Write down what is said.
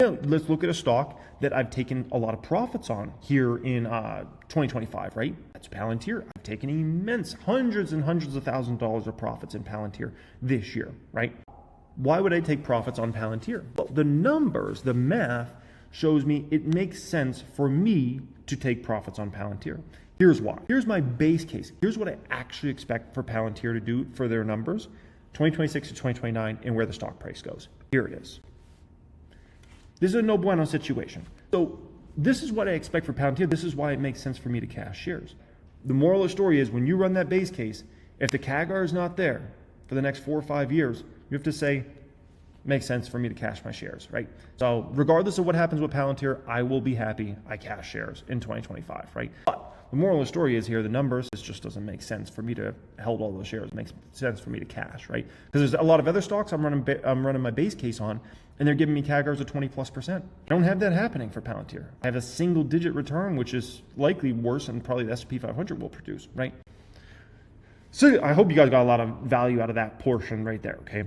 Now, let's look at a stock that I've taken a lot of profits on here in 2025, right? That's Palantir. I've taken immense hundreds and hundreds of thousands of dollars of profits in Palantir this year, right? Why would I take profits on Palantir? Well, the numbers, the math shows me it makes sense for me to take profits on Palantir. Here's why. Here's my base case. Here's what I actually expect for Palantir to do for their numbers, 2026 to 2029, and where the stock price goes. Here it is. This is a no bueno situation. So this is what I expect for Palantir. This is why it makes sense for me to cash shares. The moral of the story is when you run that base case, if the CAGR is not there for the next 4 or 5 years, you have to say, makes sense for me to cash my shares, right? So regardless of what happens with Palantir, I will be happy I cash shares in 2025, right? But the moral of the story is here, the numbers, this just doesn't make sense for me to hold all those shares. It makes sense for me to cash, right? Because there's a lot of other stocks I'm running my base case on, and they're giving me CAGRs of 20+%. I don't have that happening for Palantir. I have a single-digit return, which is likely worse than probably the S&P 500 will produce, right? So I hope you guys got a lot of value out of that portion right there, okay?